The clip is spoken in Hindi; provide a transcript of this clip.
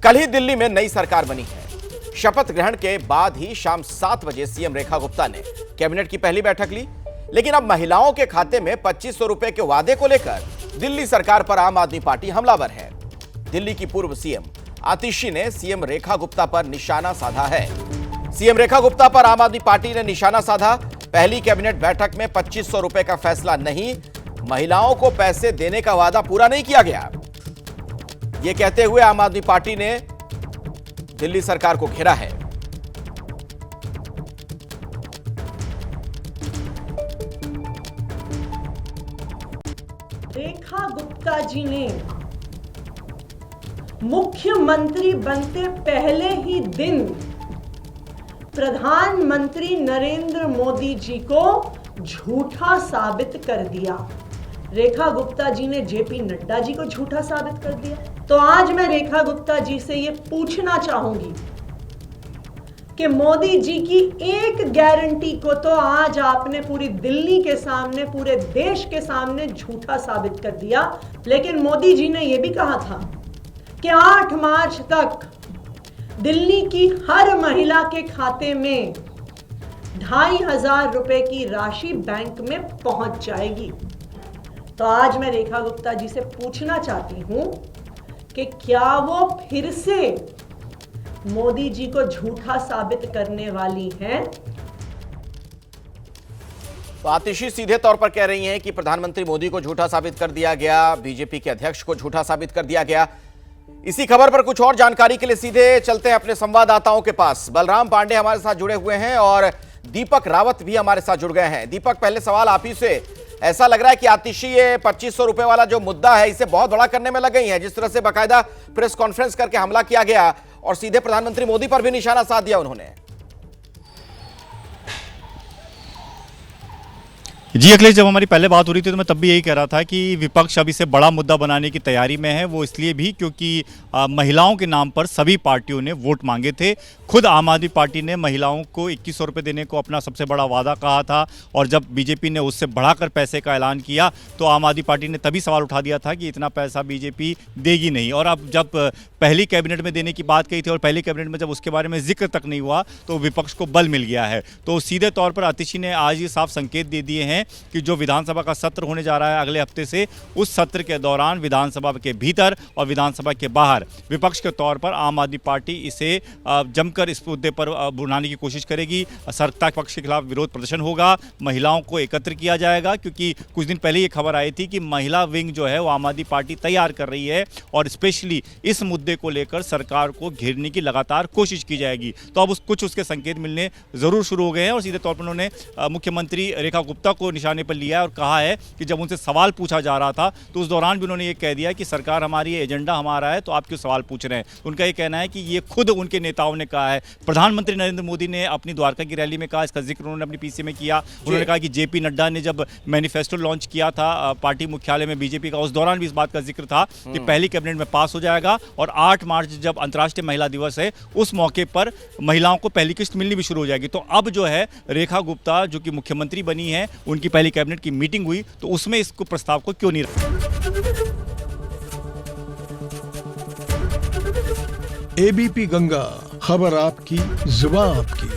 कल ही दिल्ली में नई सरकार बनी है। शपथ ग्रहण के बाद ही शाम 7 बजे सीएम रेखा गुप्ता ने कैबिनेट की पहली बैठक ली। लेकिन अब महिलाओं के खाते में 2500 रुपए के वादे को लेकर दिल्ली सरकार पर आम आदमी पार्टी हमलावर है। दिल्ली की पूर्व सीएम आतिशी ने सीएम रेखा गुप्ता पर निशाना साधा है। सीएम रेखा गुप्ता पर आम आदमी पार्टी ने निशाना साधा। पहली कैबिनेट बैठक में 2500 रुपए का फैसला नहीं, महिलाओं को पैसे देने का वादा पूरा नहीं किया गया। यह कहते हुए आम आदमी पार्टी ने दिल्ली सरकार को घेरा है। रेखा गुप्ता जी ने मुख्यमंत्री बनते पहले ही दिन प्रधानमंत्री नरेंद्र मोदी जी को झूठा साबित कर दिया। रेखा गुप्ता जी ने जेपी नड्डा जी को झूठा साबित कर दिया। तो आज मैं रेखा गुप्ता जी से यह पूछना चाहूंगी कि मोदी जी की एक गारंटी को तो आज आपने पूरी दिल्ली के सामने, पूरे देश के सामने झूठा साबित कर दिया। लेकिन मोदी जी ने यह भी कहा था कि 8 मार्च तक दिल्ली की हर महिला के खाते में 2500 रुपए की राशि बैंक में पहुंच जाएगी। तो आज मैं रेखा गुप्ता जी से पूछना चाहती हूं कि क्या वो फिर से मोदी जी को झूठा साबित करने वाली हैं? तो आतिशी सीधे तौर पर कह रही हैं कि प्रधानमंत्री मोदी को झूठा साबित कर दिया गया, बीजेपी के अध्यक्ष को झूठा साबित कर दिया गया। इसी खबर पर कुछ और जानकारी के लिए सीधे चलते हैं अपने संवाददाताओं के पास। बलराम पांडे हमारे साथ जुड़े हुए हैं और दीपक रावत भी हमारे साथ जुड़ गए हैं। दीपक, पहले सवाल आप ही से। ऐसा लग रहा है कि आतिशी ये 2500 रुपए वाला जो मुद्दा है इसे बहुत बड़ा करने में लग गई है। जिस तरह से बाकायदा प्रेस कॉन्फ्रेंस करके हमला किया गया और सीधे प्रधानमंत्री मोदी पर भी निशाना साध दिया उन्होंने। जी अखिलेश, जब हमारी पहले बात हो रही थी तो मैं तब भी यही कह रहा था कि विपक्ष अब इसे बड़ा मुद्दा बनाने की तैयारी में है। वो इसलिए भी क्योंकि महिलाओं के नाम पर सभी पार्टियों ने वोट मांगे थे। खुद आम आदमी पार्टी ने महिलाओं को 2100 रुपये देने को अपना सबसे बड़ा वादा कहा था और जब बीजेपी ने उससे बढ़ाकर पैसे का ऐलान किया तो आम आदमी पार्टी ने तभी सवाल उठा दिया था कि इतना पैसा बीजेपी देगी नहीं। और अब जब पहली कैबिनेट में देने की बात कही थी और पहली कैबिनेट में जब उसके बारे में जिक्र तक नहीं हुआ तो विपक्ष को बल मिल गया है। तो सीधे तौर पर आतिशी ने आज ये साफ संकेत दे दिए हैं कि जो विधानसभा का सत्र होने जा रहा है अगले हफ्ते से, उस सत्र के दौरान विधानसभा के भीतर और विधानसभा के बाहर विपक्ष के तौर पर आम आदमी पार्टी इसे जमकर इस मुद्दे पर बुलाने की कोशिश करेगी। सत्ता पक्ष के खिलाफ विरोध प्रदर्शन होगा, महिलाओं को एकत्र किया जाएगा, क्योंकि कुछ दिन पहले ये खबर आई थी कि महिला विंग जो है वो आम आदमी पार्टी तैयार कर रही है और स्पेशली इस मुद्दे को लेकर सरकार को घेरने की लगातार कोशिश की जाएगी। तो अब कुछ उसके संकेत मिलने जरूर शुरू हो गए हैं और सीधे तौर पर उन्होंने मुख्यमंत्री रेखा गुप्ता को निशाने पर लिया और कहा है कि जब उनसे सवाल पूछा जा रहा था तो उस दौरान भी उन्होंने ये कह दिया कि सरकार हमारी है, एजेंडा हमारा है, तो आप क्यों सवाल पूछ रहे हैं। उनका ये कहना है कि ये खुद उनके नेताओं ने कहा है। प्रधानमंत्री नरेंद्र मोदी ने अपनी द्वारका की रैली में कहा, इसका जिक्र उन्होंने अपनी पीसी में किया। उन्होंने कहा कि जेपी नड्डा ने जब मैनिफेस्टो लॉन्च किया था पार्टी मुख्यालय में बीजेपी का, उस दौरान भी इस बात का जिक्र था कि पहली कैबिनेट में पास हो जाएगा और 8 मार्च जब अंतर्राष्ट्रीय महिला दिवस है उस मौके पर महिलाओं को पहली किस्त मिलनी भी शुरू हो जाएगी। तो अब जो है रेखा गुप्ता जो कि मुख्यमंत्री बनी है, उनकी पहली कैबिनेट की मीटिंग हुई तो उसमें इसको प्रस्ताव को क्यों नहीं रखा। एबीपी गंगा, खबर आपकी, जुबान आपकी।